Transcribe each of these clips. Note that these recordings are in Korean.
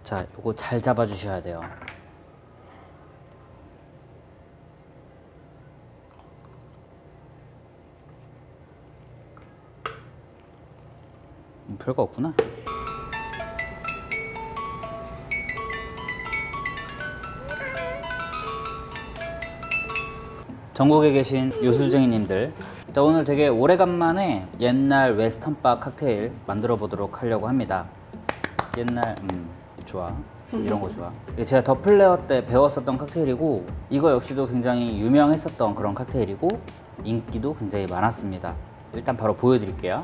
자, 요거 잘 잡아 주셔야 돼요. 별거 없구나. 전국에 계신 요술쟁이님들, 자, 오늘 되게 오래간만에 옛날 웨스턴바 칵테일 만들어 보도록 하려고 합니다. 옛날 좋아, 이런 거 좋아. 제가 더플레어 때 배웠었던 칵테일이고, 이거 역시도 굉장히 유명했었던 그런 칵테일이고 인기도 굉장히 많았습니다. 일단 바로 보여드릴게요.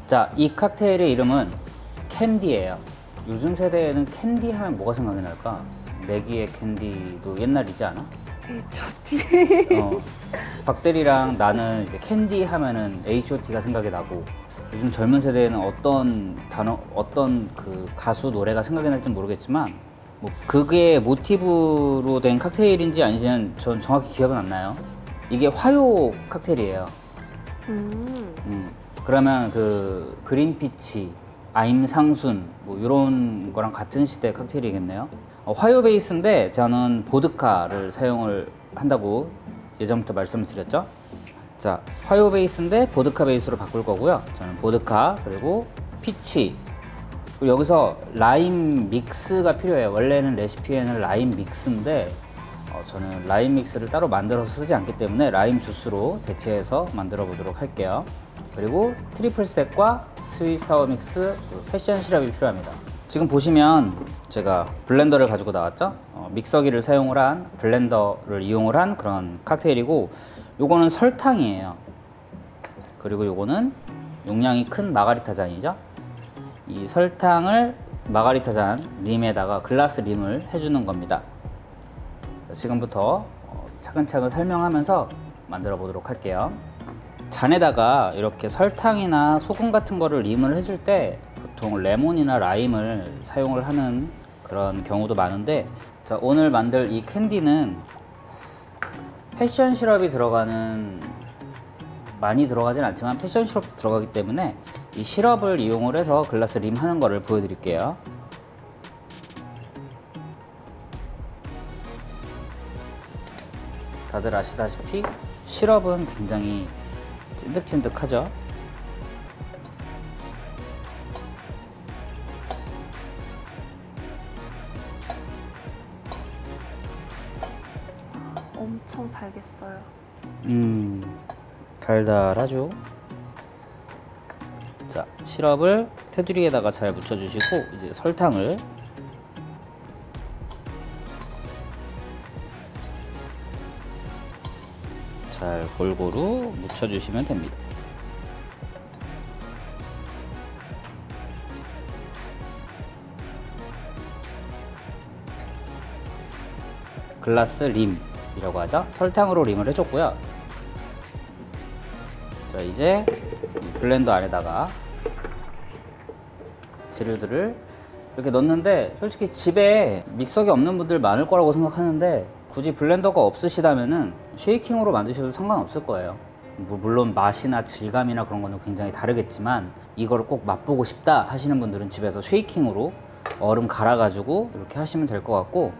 자, 이 칵테일의 이름은 캔디예요. 요즘 세대에는 캔디 하면 뭐가 생각이 날까? 내기의 캔디도 옛날이지 않아? H.O.T. 박대리랑 나는 이제 캔디 하면은 H.O.T가 생각이 나고, 요즘 젊은 세대에는 어떤 단어, 어떤 그 가수 노래가 생각이 날지 모르겠지만, 뭐 그게 모티브로 된 칵테일인지 아닌지는 전 정확히 기억은 안 나요. 이게 화요 칵테일이에요. 그러면 그 그린피치, 아임상순 뭐 이런 거랑 같은 시대 칵테일이겠네요. 화요 베이스인데 저는 보드카를 사용을 한다고 예전부터 말씀을 드렸죠. 자, 화요 베이스인데 보드카 베이스로 바꿀 거고요. 저는 보드카 그리고 피치, 그리고 여기서 라임 믹스가 필요해요. 원래는 레시피에는 라임 믹스인데 저는 라임 믹스를 따로 만들어서 쓰지 않기 때문에 라임 주스로 대체해서 만들어 보도록 할게요. 그리고 트리플 셋과 스윗 사워 믹스, 패션 시럽이 필요합니다. 지금 보시면 제가 블렌더를 가지고 나왔죠. 믹서기를 사용을 한, 블렌더를 이용을 한 그런 칵테일이고, 요거는 설탕이에요. 그리고 요거는 용량이 큰 마가리타 잔이죠. 이 설탕을 마가리타 잔 림에다가 글라스 림을 해주는 겁니다. 지금부터 차근차근 설명하면서 만들어 보도록 할게요. 잔에다가 이렇게 설탕이나 소금 같은 거를 림을 해줄 때 보통 레몬이나 라임을 사용을 하는 그런 경우도 많은데, 자, 오늘 만들 이 캔디는 패션 시럽이 들어가는, 많이 들어가진 않지만 패션 시럽 들어가기 때문에 이 시럽을 이용을 해서 글라스 림 하는 거를 보여드릴게요. 다들 아시다시피 시럽은 굉장히 찐득찐득하죠. 엄청 달겠어요. 달달하죠. 자, 시럽을 테두리에다가 잘 묻혀주시고, 이제 설탕을 잘 골고루 묻혀주시면 됩니다. 글라스 림이라고 하죠. 설탕으로 림을 해줬고요. 자, 이제 블렌더 안에다가 재료들을 이렇게 넣는데, 솔직히 집에 믹서기 없는 분들 많을 거라고 생각하는데, 굳이 블렌더가 없으시다면은 쉐이킹으로 만드셔도 상관없을 거예요. 물론 맛이나 질감이나 그런 거는 굉장히 다르겠지만, 이거를 꼭 맛보고 싶다 하시는 분들은 집에서 쉐이킹으로 얼음 갈아 가지고 이렇게 하시면 될 것 같고,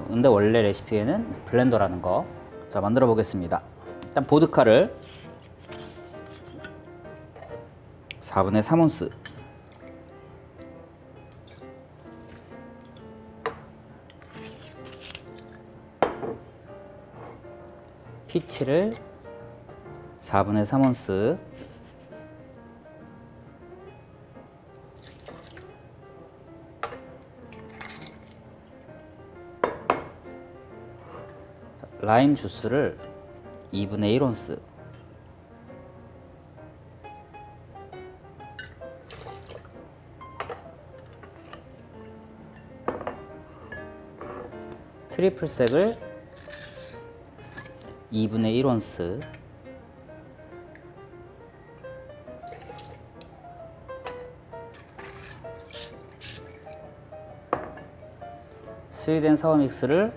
근데 원래 레시피에는 블렌더라는 거. 자, 만들어 보겠습니다. 일단 보드카를 4분의 3온스, 피치를 4분의 3온스, 라임 주스를 2분의 1온스, 트리플색을 2분의 1온스, 스윗 앤 사워 믹스를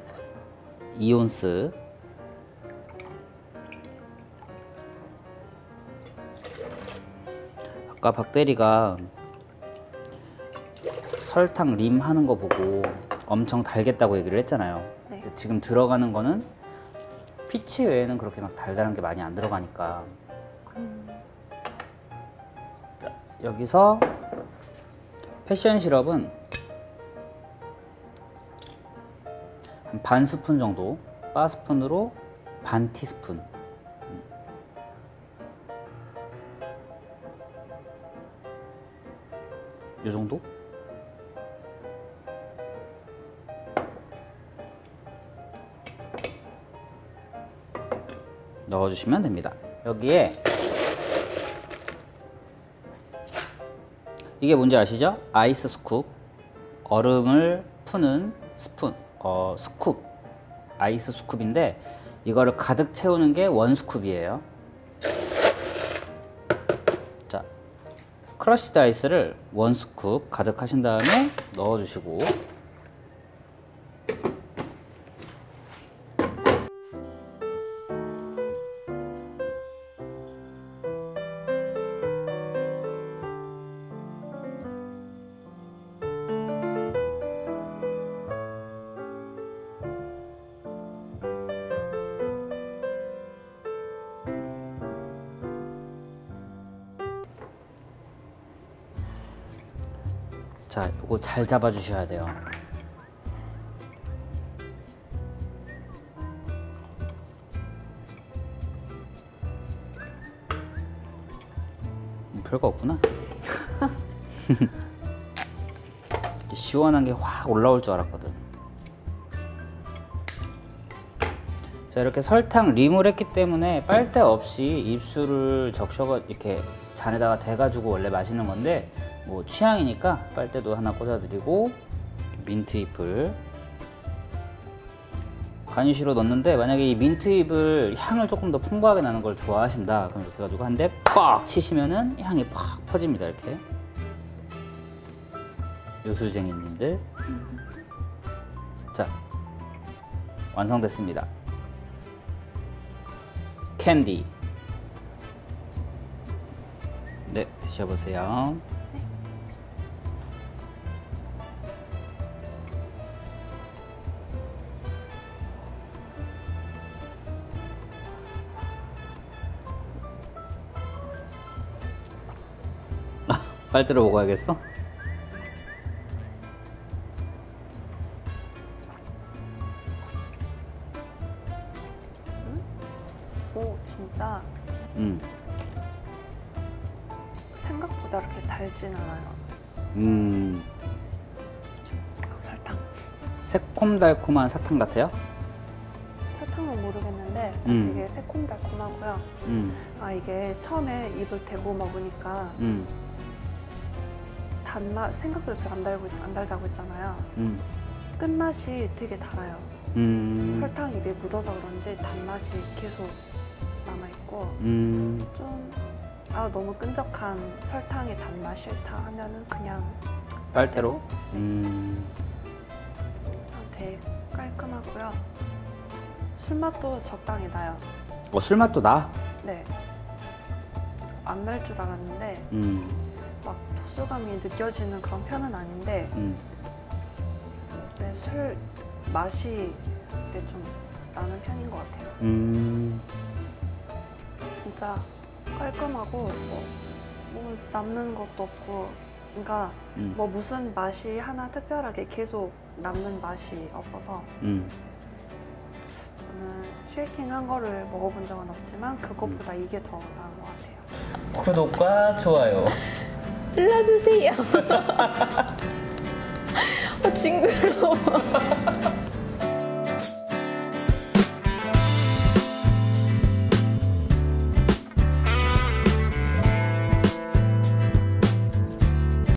2온스, 아까 박대리가 설탕 림 하는 거 보고 엄청 달겠다고 얘기를 했잖아요. 네. 근데 지금 들어가는 거는 피치 외에는 그렇게 막 달달한 게 많이 안 들어가니까. 자, 여기서 패션 시럽은 한 반 스푼 정도, 바 스푼으로 반 티스푼. 이 정도? 넣어주시면 됩니다. 여기에 이게 뭔지 아시죠? 아이스 스쿱, 얼음을 푸는 스푼, 스쿱, 아이스 스쿱인데 이거를 가득 채우는 게 원 스쿱이에요. 자, 크러쉬드 아이스를 원 스쿱 가득 하신 다음에 넣어주시고, 자, 요거 잘 잡아 주셔야 돼요. 별거 없구나. 시원한 게 확 올라올 줄 알았거든. 자, 이렇게 설탕 림을 했기 때문에 빨대 없이 입술을 적셔가 이렇게 잔에다가 대가지고 원래 마시는 건데, 뭐 취향이니까 빨대도 하나 꽂아드리고, 민트잎을 가니쉬로 넣는데, 만약에 이 민트잎을 향을 조금 더 풍부하게 나는 걸 좋아하신다 그럼 이렇게 해가지고 한 대 빡 치시면은 향이 팍 퍼집니다. 이렇게. 요술쟁이님들. 자, 완성됐습니다. 캔디. 네, 드셔보세요. 빨대로 먹어야겠어? 오, 진짜 생각보다 그렇게 달진 않아요. 설탕. 새콤달콤한 사탕 같아요? 설탕은 모르겠는데 되게 새콤달콤하고요. 아, 이게 처음에 입을 대고 먹으니까 단맛, 생각보다 별로 안 달다고 했잖아요. 끝맛이 되게 달아요. 설탕이 입에 묻어서 그런지 단맛이 계속 남아있고, 좀 너무 끈적한 설탕의 단맛 싫다 하면은 그냥 빨대로? 되게 깔끔하고요. 술맛도 적당히 나요. 술맛도 나? 네. 안 날 줄 알았는데 막 도수감이 느껴지는 그런 편은 아닌데 네, 술 맛이 네, 좀 나는 편인 것 같아요. 진짜 깔끔하고 뭐 남는 것도 없고, 그러니까 뭐 무슨 맛이 하나 특별하게 계속 남는 맛이 없어서 저는 쉐이킹한 거를 먹어본 적은 없지만 그것보다 이게 더 나은 것 같아요. 구독과 좋아요 눌러주세요. 징그러워.